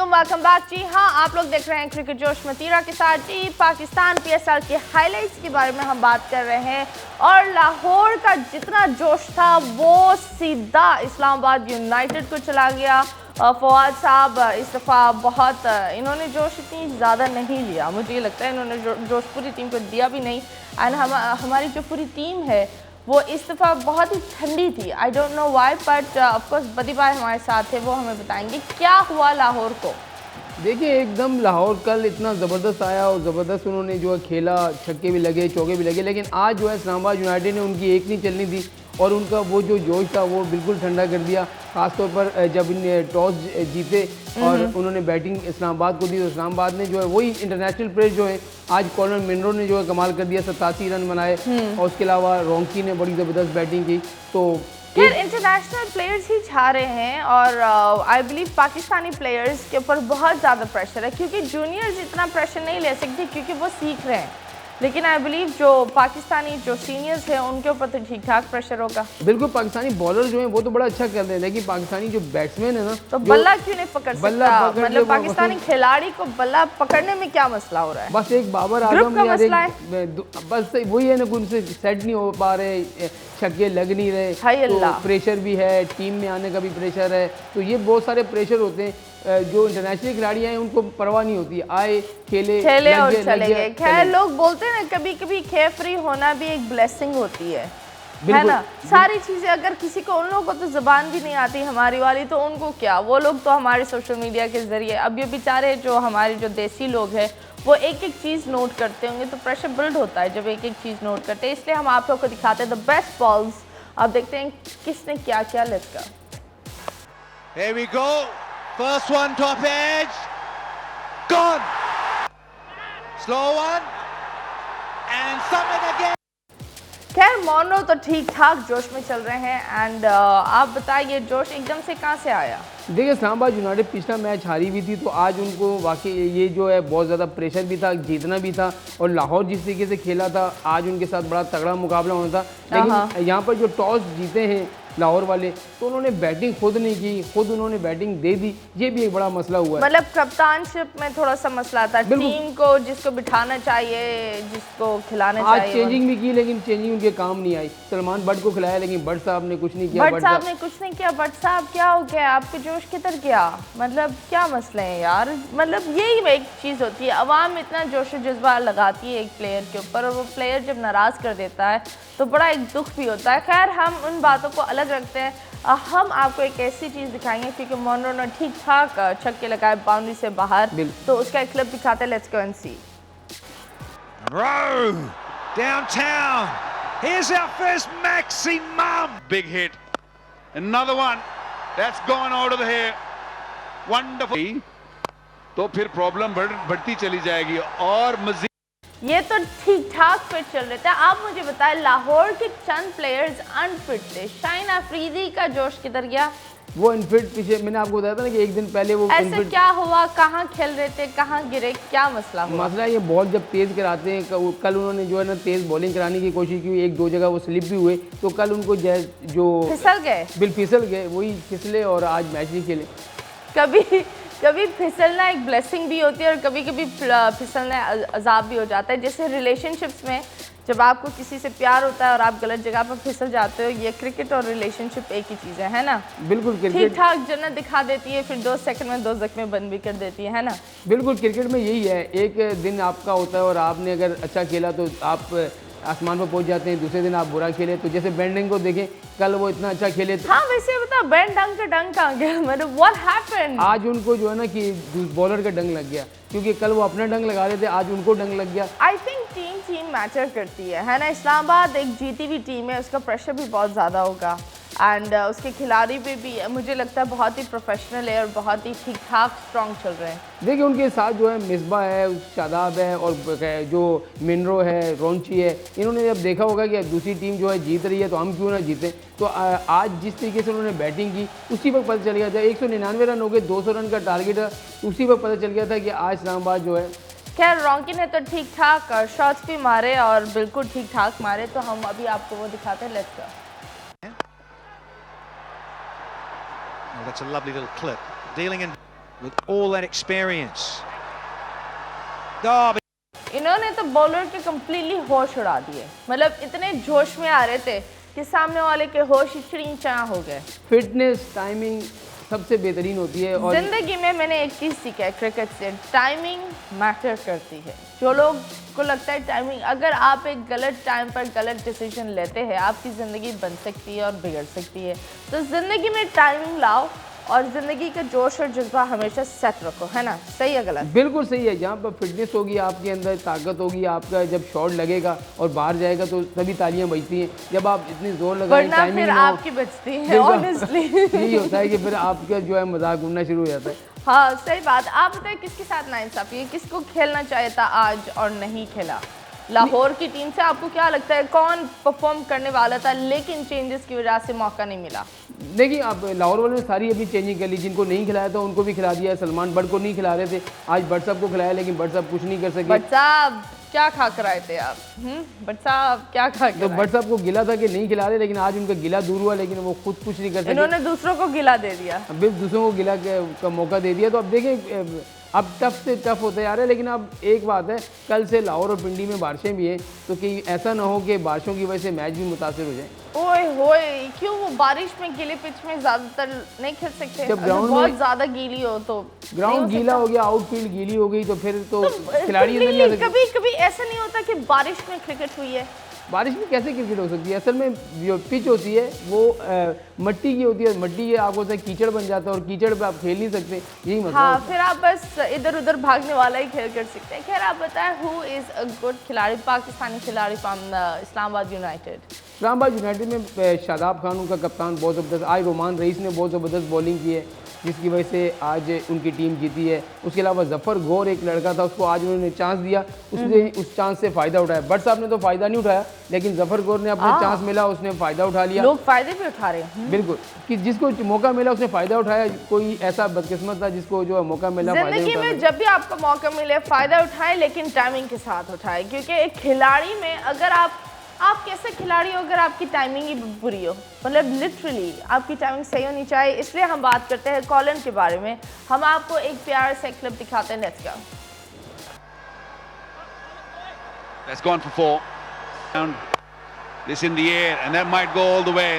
Welcome back. जी हाँ, आप लोग देख रहे हैं क्रिकेट जोश मतीरा के साथ। जी पाकिस्तान PSL के हाइलाइट्स के बारे में हम बात कर रहे हैं और लाहौर का जितना जोश था वो सीधा इस्लामाबाद यूनाइटेड को चला गया। फवाद साहब इस दफ़ा बहुत इन्होंने जोश इतनी ज़्यादा नहीं लिया, मुझे ये लगता है इन्होंने जोश पूरी टीम को दिया भी नहीं। एंड हमारी जो पूरी टीम है वो इस दफ़ा बहुत ही ठंडी थी। I don't know why, but of course बदी भाई हमारे साथ है, वो हमें बताएंगे क्या हुआ लाहौर को। देखिए एकदम लाहौर कल इतना ज़बरदस्त आया और ज़बरदस्त उन्होंने जो है खेला, छक्के भी लगे, चौके भी लगे, लेकिन आज जो है इस्लामाबाद यूनाइटेड ने उनकी एक नहीं चलनी थी और उनका वो जो जोश था वो बिल्कुल ठंडा कर दिया। ख़ासतौर पर जब इन टॉस जीते और उन्होंने बैटिंग इस्लामाबाद को दी तो इस्लामाबाद ने जो है वही इंटरनेशनल प्लेयर जो है आज कॉर्नर मिनरो ने जो है कमाल कर दिया, 87 रन बनाए और उसके अलावा रोंकी ने बड़ी ज़बरदस्त बैटिंग की। तो फिर इंटरनेशनल प्लेयर्स ही छा रहे हैं और आई बिलीव पाकिस्तानी प्लेयर्स के ऊपर बहुत ज़्यादा प्रेशर है, क्योंकि जूनियर्स इतना प्रेशर नहीं ले सकते क्योंकि वो सीख रहे हैं, लेकिन आई बिलीव जो पाकिस्तानी जो सीनियर्स हैं उनके ऊपर तो ठीक ठाक प्रेशर होगा। बिल्कुल, पाकिस्तानी बॉलर जो हैं वो तो बड़ा अच्छा कर रहे हैं, लेकिन पाकिस्तानी जो बैट्समैन है ना तो बल्ला क्यों नहीं पकड़ सकता? मतलब पाकिस्तानी खिलाड़ी को बल्ला पकड़ने में क्या मसला हो रहा है? बस एक बाबर आजम बस वही है ना, उनसे सेट नहीं हो पा रहे, छक्के लग नहीं रहे, तो प्रेशर भी है, टीम में आने का भी प्रेशर है, तो ये बहुत सारे प्रेशर होते हैं। जो इंटरनेशनल खिलाड़ी हैं उनको परवाह नहीं होती, आए खेले और चले गए। खैर लोग बोलते हैं ना कभी कभी केयर फ्री होना भी एक ब्लेसिंग होती है ना। सारी चीजें अगर किसी को, उन लोगों को तो जुबान भी नहीं आती हमारी वाली, तो उनको क्या, वो लोग तो हमारे सोशल मीडिया के जरिए, अब ये बेचारे जो हमारे जो देसी लोग हैं वो एक एक चीज़ नोट करते होंगे, तो प्रेशर बिल्ड होता है जब एक एक चीज़ नोट करते हैं। इसलिए हम आप लोग को दिखाते हैं द बेस्ट बॉल्स। आप देखते हैं किसने क्या क्या। Let's go. Here we go. First one, top edge. Gone. Slow one. And Samad again. खैर मोनो तो ठीक ठाक जोश में चल रहे हैं। एंड आप बताइए जोश एकदम से कहाँ से आया? देखिए इस्लामाबाद यूनाइटेड पिछला मैच हारी हुई थी, तो आज उनको वाकई ये जो है बहुत ज़्यादा प्रेशर भी था, जीतना भी था, और लाहौर जिस तरीके से खेला था आज उनके साथ बड़ा तगड़ा मुकाबला होना था। लेकिन यहाँ पर जो टॉस जीते हैं लाहौर वाले, तो उन्होंने बैटिंग खुद नहीं की, खुद उन्होंने बैटिंग दे दी, ये भी एक बड़ा मसला हुआ है। मतलब कप्तानशिप में थोड़ा सा मसला था, टीम को जिसको बिठाना चाहिए, जिसको खिलाना चाहिए। आज चेंजिंग भी की लेकिन चेंजिंग उनके काम नहीं आई। सलमान बट को खिलाया लेकिन बट साहब ने कुछ नहीं किया। बट साहब ने कुछ नहीं किया। बट साहब क्या हो गया, आपके जोश किधर गया? मतलब क्या मसले हैं यार? मतलब यही एक चीज़ होती है, अवाम इतना जोश जज्बा लगाती है एक प्लेयर के ऊपर और वो प्लेयर जब नाराज़ कर देता है तो बड़ा एक दुख भी होता है। खैर हम उन बातों को अलग रखते हैं। हम आपको एक ऐसी चीज़ दिखाएंगे क्योंकि मोनरो ने ठीक ठाक छक्के लगाए बाउंड्री से बाहर, तो उसका एक क्लिप दिखाते हैं। Let's go and see. Row downtown. Here's our first maximum. Big hit. Another one. That's gone out of the hair. Wonderful. तो फिर प्रॉब्लम बढ़ती चली जाएगी और मज़ीद। ये तो ठीक ठाक फिट चल रहे थे। आप मुझे बताएं लाहौर के चंद प्लेयर्स अनफिट थे। शाहीन अफरीदी का जोश किधर गया? वो अनफिट, पीछे मैंने आपको बताया था ना कि एक दिन पहले वो ऐसे क्या हुआ, कहाँ खेल रहे थे, कहाँ गिरे, क्या मसला हुआ? मसला ये बॉल जब तेज़ कराते हैं, कल उन्होंने जो है ना तेज़ बॉलिंग कराने की कोशिश की, एक दो जगह वो स्लिप भी हुए, तो कल उनको जो फिसल गए, फिसल गए, वही फिसले और आज मैच नहीं खेले। कभी फिसलना एक ब्लेसिंग भी होती है और कभी कभी फिसलना अजाब भी हो जाता है। जैसे रिलेशनशिप्स में जब आपको किसी से प्यार होता है और आप गलत जगह पर फिसल जाते हो, ये क्रिकेट और रिलेशनशिप एक ही चीज़ है ना? बिल्कुल, ठीक ठाक जन्नत दिखा देती है, फिर 2 सेकंड में 2 जख्में बंद भी कर देती है ना? बिल्कुल, क्रिकेट में यही है, एक दिन आपका होता है और आपने अगर अच्छा खेला तो आप आसमान पर पहुंच जाते हैं, दूसरे दिन आप बुरा खेले, तो जैसे बेंडिंग को देखें, कल वो इतना अच्छा खेले तो हाँ वैसे बता बेन डंग का डंग कहाँ गया? मतलब व्हाट हैपेंड? आज उनको जो है ना कि बॉलर का डंग लग गया, क्योंकि कल वो अपना डंग लगा रहे थे, आज उनको डंग लग गया। आई थिंक टीम मैटर करती है ना? इस्लामाबाद एक जीती हुई टीम है, उसका प्रेशर भी बहुत ज़्यादा होगा एंड उसके खिलाड़ी भी मुझे लगता है बहुत ही प्रोफेशनल है और बहुत ही ठीक ठाक स्ट्रॉन्ग चल रहे हैं। देखिए उनके साथ जो है मिसबा है, शादाब है और जो मिनरो है, रोंची है, इन्होंने जब देखा होगा कि दूसरी टीम जो है जीत रही है तो हम क्यों ना जीतें, तो आज जिस तरीके से उन्होंने बैटिंग की उसी वक्त पता चल गया था। 199 रन हो गए, 200 रन का टारगेट है, उसी वक्त पता चल गया था कि आज इस्लामाबाद जो है। खैर रोंकी ने तो ठीक ठाक शॉट्स भी मारे और बिल्कुल ठीक ठाक मारे, तो हम अभी आपको वो दिखाते हैं। Let's go. Oh, that's a lovely little clip. Dealing in. with all that experience. Oh, इन्होंने तो बॉलर के कम्प्लीटली होश उड़ा दिए, मतलब इतने जोश में आ रहे थे कि सामने वाले के होश ही चिड़िंचाँ हो गए। फिटनेस, टाइमिंग सबसे बेहतरीन होती है। और जिंदगी में मैंने एक चीज़ सीखा है क्रिकेट से, टाइमिंग मैटर करती है। जो लोग को लगता है टाइमिंग, अगर आप एक गलत टाइम पर गलत डिसीजन लेते हैं, आपकी ज़िंदगी बन सकती है और बिगड़ सकती है। तो ज़िंदगी में टाइमिंग लाओ और ज़िंदगी का जोश और जज्बा हमेशा सेट रखो, है ना? सही है गलत? बिल्कुल सही है। जहाँ पर फिटनेस होगी, आपके अंदर ताकत होगी, आपका जब शॉट लगेगा और बाहर जाएगा तो तभी तालियां बजती हैं। जब आप इतनी जोर लगाएं, वरना टाइमिंग फिर ना हो, आपकी बचती है ऑनेस्टली। यही होता है कि फिर आपका जो है मजाक उड़ना शुरू हो जाता है। हाँ सही बात। आप बताइए किसके साथ नाइंसाफी है, किसको खेलना चाहिए था आज और नहीं खेला? लाहौर की टीम से आपको क्या लगता है कौन परफॉर्म करने वाला था लेकिन चेंजेस की वजह से मौका नहीं मिला? देखिए, आप लाहौर वालों ने सारी अभी चेंजिंग कर ली। जिनको नहीं खिलाया था उनको भी खिला दिया। सलमान बट को नहीं खिला रहे थे, आज बट साहब को खिलाया, लेकिन बट साहब कुछ नहीं कर सके। बट साहब क्या खा कर आए थे आप? बट साहब क्या खा तो कर बट साहब को गिला था कि नहीं खिला रहे, लेकिन आज उनका गिला दूर हुआ, लेकिन वो खुद कुछ नहीं कर सके। इन्होंने दूसरों को गिला दे दिया। अब दूसरों को गिला का मौका दे दिया। तो अब देखें, अब टफ से टफ होते जा रहे हैं। लेकिन अब एक बात है, कल से लाहौर और पिंडी में बारिशें भी हैं, तो कहीं ऐसा ना हो कि बारिशों की वजह से मैच भी मुतासिर हो जाए। ओए होए, क्यों वो बारिश में गीले पिच में ज्यादातर नहीं खेल सकते? जब अगर ग्राउंड बहुत में ज्यादा गीली हो तो ग्राउंड गीला हो गया, आउटफील्ड गीली हो गई, तो फिर तो खिलाड़ी अंदर नहीं आ सकते। कभी कभी ऐसा नहीं होता कि बारिश में क्रिकेट हुई है? बारिश में कैसे क्रिकेट हो सकती है? असल में जो पिच होती है वो मिट्टी की होती है। मिट्टी के आपको से कीचड़ बन जाता है और कीचड़ पे आप खेल नहीं सकते, यही मतलब। हाँ, फिर आप बस इधर उधर भागने वाला ही खेल कर सकते हैं। खैर, आप बताएं हु इज़ अ गुड खिलाड़ी, पाकिस्तानी खिलाड़ी from Islamabad United? Islamabad United में शादाब खान उनका कप्तान बहुत ज़बरदस्त। आज रोमान रईस ने बहुत ज़बरदस्त बॉलिंग की है, जिसकी वजह से आज उनकी टीम जीती है। उसके अलावा जफ़र गौर एक लड़का था, उसको आज उन्होंने चांस दिया, उसने उस चांस से फ़ायदा उठाया। बट साहब ने तो फ़ायदा नहीं उठाया, लेकिन जफ़र गौर ने अपना चांस मिला, उसने फ़ायदा उठा लिया। लोग फ़ायदे भी उठा रहे हैं। बिल्कुल, कि जिसको मौका मिला उसने फ़ायदा उठाया। कोई ऐसा बदकिस्मत था जिसको जो मौका मिला जिंदगी में जब भी आपको मौका मिले फ़ायदा उठाएं, लेकिन टाइमिंग के साथ उठाएं। क्योंकि एक खिलाड़ी में अगर आप कैसे खिलाड़ी हो अगर आपकी टाइमिंग ही बुरी हो? मतलब लिटरली आपकी टाइमिंग सही होनी चाहिए। इसलिए हम बात करते हैं कॉलिन के बारे में। हम आपको एक प्यार से क्लिप दिखाते हैं, let's go. That's gone for 4. Down. This in the air, and that might go all the way.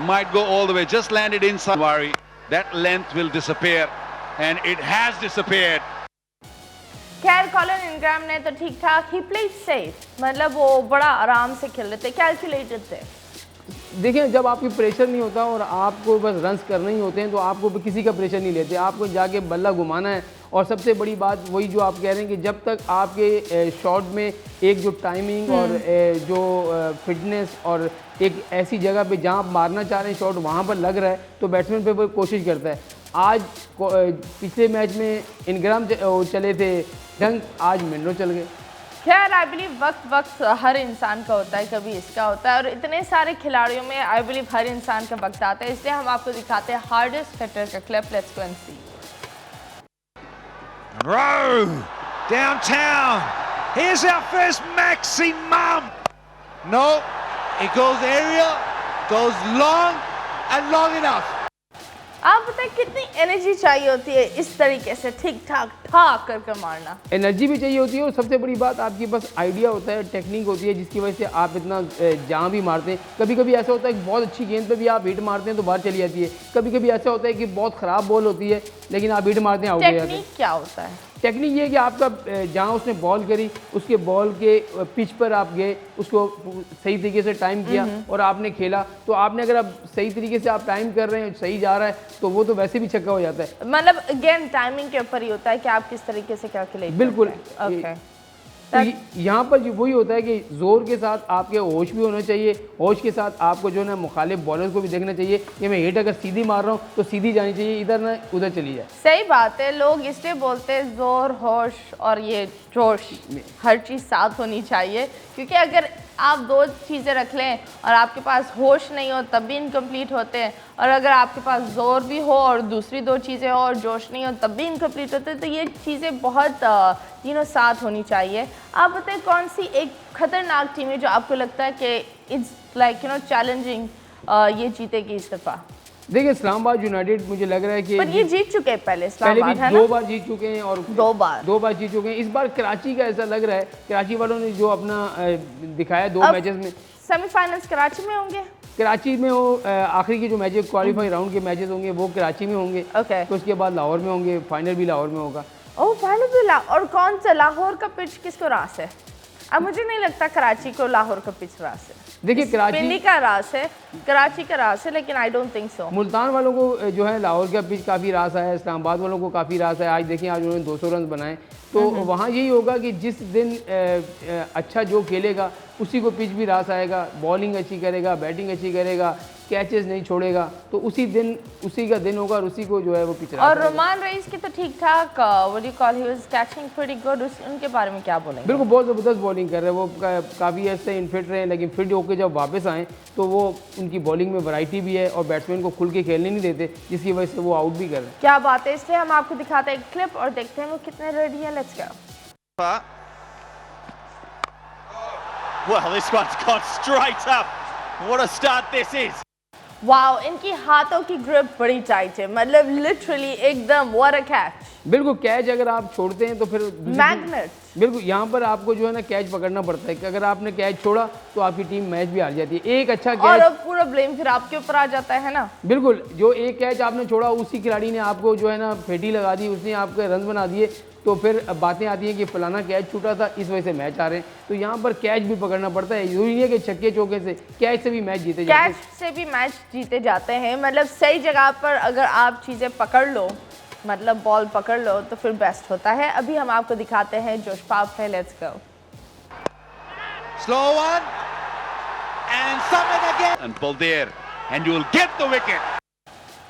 Might go all the way. Just landed inside. Worry. That length will disappear, and it has disappeared. खैर, Colin इंग्राम ने तो ठीक ठाक he played safe, मतलब वो बड़ा आराम से खेल रहे थे, कैलकुलेटेड थे। देखिए, जब आपकी प्रेशर नहीं होता और आपको बस रन्स करने ही होते हैं तो आपको किसी का प्रेशर नहीं लेते, आपको जाके बल्ला घुमाना है। और सबसे बड़ी बात वही जो आप कह रहे हैं कि जब तक आपके शॉट में एक जो टाइमिंग और जो फिटनेस और एक ऐसी जगह पे जहाँ आप मारना चाह रहे हैं शॉट वहाँ पर लग रहा है, तो बैट्समैन पे वो कोशिश करता है। आज पिछले मैच में इनग्राम चले थे ढंग, आज मिनरो चल गए। खैर, आई बिलीव वक्त हर इंसान का होता है, कभी इसका होता है, और इतने सारे खिलाड़ियों में आई बिलीव हर इंसान का वक्त आता है। इसलिए हम आपको दिखाते हैं हार्डेस्ट हिटर का clip, let's go and see. Rowe downtown. Here's our first maximum. No, it goes aerial, goes long and long enough. आप बताएं कितनी एनर्जी चाहिए होती है इस तरीके से ठीक ठाक ठाक करके मारना? एनर्जी भी चाहिए होती है और सबसे बड़ी बात आपके पास आइडिया होता है, टेक्निक होती है, जिसकी वजह से आप इतना जहाँ भी मारते हैं। कभी कभी ऐसा होता है कि बहुत अच्छी गेंद पे भी आप हिट मारते हैं तो बाहर चली जाती है। कभी कभी ऐसा होता है कि बहुत ख़राब बॉल होती है लेकिन आप हिट मारते हैं, आउट हो जाते हैं। टेक्निक क्या होता है? टेक्निक ये है कि आपका जहाँ उसने बॉल करी उसके बॉल के पिच पर आप गए, उसको सही तरीके से टाइम किया और आपने खेला। तो आपने अगर आप सही तरीके से आप टाइम कर रहे हैं, सही जा रहा है, तो वो तो वैसे भी छक्का हो जाता है। मतलब अगेन टाइमिंग के ऊपर ही होता है कि आप किस तरीके से कैलकुलेट। बिल्कुल। ओके, तो यहाँ पर वही होता है कि ज़ोर के साथ आपके होश भी होना चाहिए, होश के साथ आपको जो ना मुखालिफ बॉलर को भी देखना चाहिए कि मैं हिट अगर सीधी मार रहा हूँ तो सीधी जानी चाहिए, इधर ना उधर चली जाए। सही बात है। लोग इसलिए बोलते हैं जोर, होश और ये जोश, हर चीज़ साथ होनी चाहिए। क्योंकि अगर आप दो चीज़ें रख लें और आपके पास होश नहीं हो तब भी इनकम्प्लीट होते हैं, और अगर आपके पास जोर भी हो और दूसरी दो चीज़ें हो और जोश नहीं हो तब भी इनकम्प्लीट होते हैं। तो ये चीज़ें बहुत तीनों साथ होनी चाहिए। आप बताएं कौन सी एक खतरनाक टीम है जो आपको लगता है कि इट्स लाइक चैलेंजिंग ये जीतेगी इस दफ़ा? देखिए इस्लामाबाद यूनाइटेड मुझे लग रहा है कि पर ये जीत चुके हैं पहले पहले इस्लामाबाद, भी है 2 ना? बार जीत चुके हैं और 2 बार जीत चुके हैं। इस बार कराची का ऐसा लग रहा है, कराची वालों ने जो अपना दिखाया 2 अब मैचेस में। सेमीफाइनल्स कराची में होंगे। कराची में वो आखिरी के जो मैचेस क्वालिफाई राउंड के मैचेस होंगे वो कराची में होंगे। ओके। तो उसके बाद लाहौर में होंगे, फाइनल भी लाहौर में होगा। ओह फाइनल भी और कौन सा लाहौर का पिच किसको रास है? अब मुझे नहीं लगता कराची को लाहौर का पिच रास है। देखिए पिंडी कराची का रास है, कराची का रास है, लेकिन I don't think so. Multan वालों को जो है लाहौर का पिच काफ़ी रास आया है, इस्लामाबाद वालों को काफ़ी रास है। आज देखें, आज उन्होंने 200 रन बनाए। तो वहाँ यही होगा कि जिस दिन अच्छा जो खेलेगा उसी को पिच भी रास आएगा। बॉलिंग अच्छी करेगा, बैटिंग अच्छी करेगा, कैचेस नहीं छोड़ेगा, तो उसी का दिन होगा और उसी को जो है वो पिच रास और आएगा। रोमान रईस की तो ठीक ठाक, what you call, he was catching pretty good, उनके बारे में क्या बोलेंगे? बिल्कुल बहुत ज़बरदस्त बॉलिंग कर रहे हैं वो। काफ़ी ऐसे इनफिट रहे हैं, लेकिन फिट होकर जब वापस आए तो वो उनकी बॉलिंग में वैरायटी भी है और बैट्समैन को खुल के खेलने नहीं देते, जिसकी वजह से वो आउट भी कर रहे हैं। क्या बात है। इसलिए हम आपको दिखाते हैं एक क्लिप और देखते हैं वो कितने रेडी हैं। Let's go. Well, this one's gone straight up. What a start this is. Wow, इनकी हाथों की ग्रिप बड़ी टाइट है, मतलब लिटरली एकदम व्हाट अ कैच। बिल्कुल, कैच अगर आप छोड़ते हैं तो फिर मैग्नेट। बिल्कुल, यहाँ पर आपको जो है ना कैच पकड़ना पड़ता है कि अगर आपने कैच छोड़ा तो आपकी टीम मैच भी हार जाती है। एक अच्छा और कैच, अब पूरा ब्लेम फिर आपके ऊपर आ जाता है ना। बिल्कुल, जो एक कैच आपने छोड़ा उसी खिलाड़ी ने आपको जो है ना फेटी लगा दी, उसने आपके रन बना दिए, तो फिर बातें आती हैं कि फलाना कैच छूटा था, इस वजह से मैच आ रहे हैं। तो यहाँ पर कैच भी पकड़ना पड़ता है। ज़रूरी है कि छक्के चौके से, कैच से भी मैच जीते जाते हैं। कैच से भी मैच जीते जाते हैं, मतलब सही जगह पर अगर आप चीज़ें पकड़ लो, मतलब बॉल पकड़ लो, तो फिर बेस्ट होता है। अभी हम आपको दिखाते हैं जोश पाप है। Let's go. Slow one. And Summit again. And Baldir, and you'll get the wicket.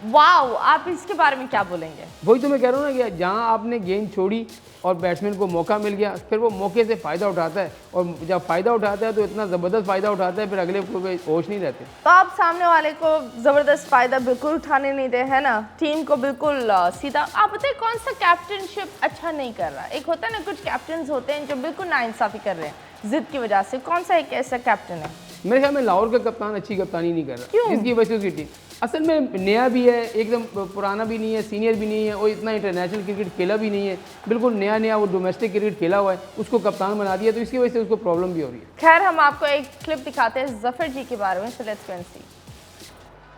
Wow, आप इसके बारे में क्या बोलेंगे? वही तो मैं कह रहा हूँ ना कि जहाँ आपने गेंद छोड़ी और बैट्समैन को मौका मिल गया, फिर वो मौके से फ़ायदा उठाता है, और जब फ़ायदा उठाता है तो इतना ज़बरदस्त फ़ायदा उठाता है फिर अगले को कोई होश नहीं रहते। तो आप सामने वाले को ज़बरदस्त फ़ायदा बिल्कुल उठाने नहीं दे, है ना? टीम को बिल्कुल सीधा। आप बताइए कौन सा कैप्टनशिप अच्छा नहीं कर रहा? एक होता है ना, कुछ कैप्टन होते हैं जो बिल्कुल नाइंसाफ़ी कर रहे हैं जिद की वजह से। कौन सा एक ऐसा कैप्टन है? मेरे ख्याल में लाहौर का कप्तान अच्छी कप्तानी नहीं कर रहा। क्यों? जिसकी वजह से उसकी टीम असल में नया भी है, एकदम पुराना भी नहीं है, सीनियर भी नहीं है, और इतना इंटरनेशनल क्रिकेट खेला भी नहीं है, बिल्कुल नया वो डोमेस्टिक क्रिकेट खेला हुआ है, उसको कप्तान बना दिया, तो इसकी वजह से उसको प्रॉब्लम भी हो रही है। खैर, हम आपको एक क्लिप दिखाते हैं जफर जी के बारे में। So let's go and see.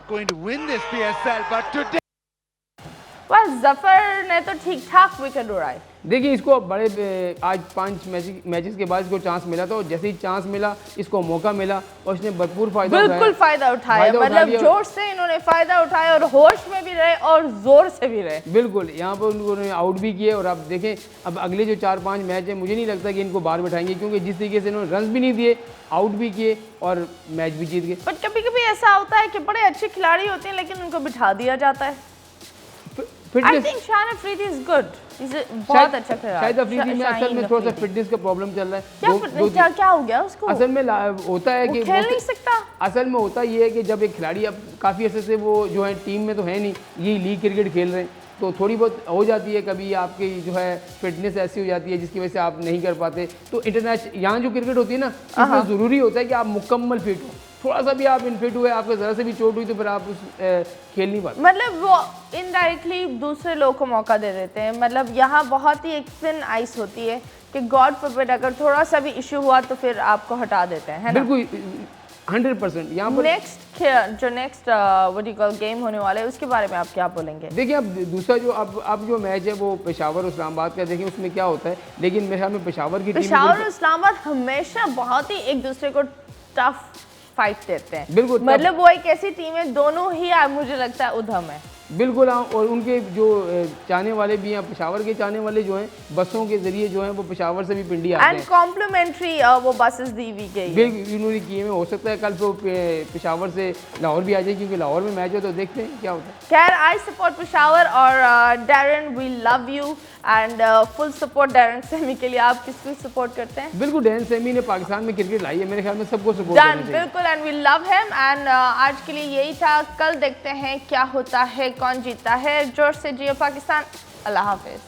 Going to win this PSL, but today. बस जफर ने तो ठीक ठाक विकेट उड़ाए। देखिए, इसको बड़े आज 5 मैचेस के बाद इसको चांस मिला था, और जैसे ही चांस मिला इसको मौका मिला और इसने भरपूर फायदा बिल्कुल फ़ायदा उठाया, फायदा उठा मतलब लिया। जोश से इन्होंने फ़ायदा उठाया और होश में भी रहे और ज़ोर से भी रहे। बिल्कुल, यहाँ पर उन्होंने आउट भी किए, और आप देखें अब अगले जो 4-5 मैच हैं, मुझे नहीं लगता कि इनको बाहर बैठाएंगे, क्योंकि जिस तरीके से इन्होंने रन भी नहीं दिए, आउट भी किए और मैच भी जीत गए। बट कभी कभी ऐसा होता है कि बड़े अच्छे खिलाड़ी होते हैं लेकिन उनको बिठा दिया जाता है। आई थिंक शान अफरीदी इज गुड, बहुत अच्छा खिलाड़ी। शायद अफरीदी में असल में थोड़ा सा फिटनेस का प्रॉब्लम चल रहा है। क्या हो गया उसको? असल में होता है कि खेल नहीं सकता। असल में होता ये है कि जब एक खिलाड़ी अब काफ़ी अर्से से वो जो है टीम में तो है नहीं, ये लीग क्रिकेट खेल रहे हैं, तो थोड़ी बहुत हो जाती है, कभी आपकी जो है फिटनेस ऐसी हो जाती है जिसकी वजह से आप नहीं कर पाते। तो इंटरनेशनल यहाँ जो क्रिकेट होती है ना, इसमें ज़रूरी होता है कि आप मुकम्मल फिट हो। थोड़ा सा भी आप इनफिट हुए, आपको ज़रा से भी चोट हुई, तो फिर आप खेल नहीं पाते। मतलब वो इनडायरेक्टली दूसरे लोगों को मौका दे देते हैं। मतलब यहाँ बहुत ही एक थिन आइस होती है कि गॉड फॉरबिड अगर थोड़ा सा भी इशू हुआ तो फिर आपको हटा देते हैं, है ना? बिल्कुल 100%। यहाँ पर next what you call game होने वाला है, उसके बारे में आप क्या बोलेंगे? देखिए, अब दूसरा जो अब जो मैच है वो पेशावर और इस्लामाबाद का, देखिए उसमें क्या होता है, लेकिन मेरे ख्याल में पेशावर की टीम पेशावर और इस्लामाबाद हमेशा बहुत ही एक दूसरे को टफ फाइट देते हैं। बिल्कुल, मतलब वो एक ऐसी टीम है, दोनों ही मुझे लगता है उधम है। बिल्कुल हाँ, और उनके जो चाहने वाले भी हैं, पेशावर के चाहने वाले जो हैं, बसों के जरिए जो हैं वो पेशावर से भी पिंडी आते हैं। एंड कॉम्प्लीमेंट्री वो बसेस दी हुई गई बिल्कुल इन्होंने किए में, हो सकता है कल वो पेशावर से लाहौर भी आ जाए, क्योंकि लाहौर में मैच है, तो देखते हैं क्या होता है। खैर, आई सपोर्ट पेशावर और Darren we love you and full support Darren Sammy के लिए। आप किसको सपोर्ट करते हैं? बिल्कुल, डैरन सेमी ने पाकिस्तान में क्रिकेट लाई है, मेरे ख्याल में सबको सपोर्ट डन, करना चाहिए। बिल्कुल, and we love him. And आज के लिए यही था। कल देखते हैं क्या होता है, कौन जीतता है। जोर से जियो पाकिस्तान। अल्लाह हाफिज।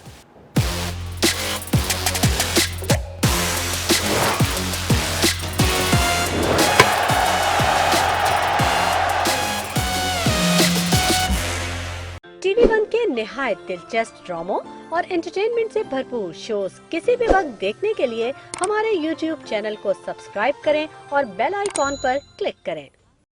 टीवी1 के निहायत दिलचस्प ड्रामों और एंटरटेनमेंट से भरपूर शोज किसी भी वक्त देखने के लिए हमारे YouTube चैनल को सब्सक्राइब करें और बेल आइकॉन पर क्लिक करें।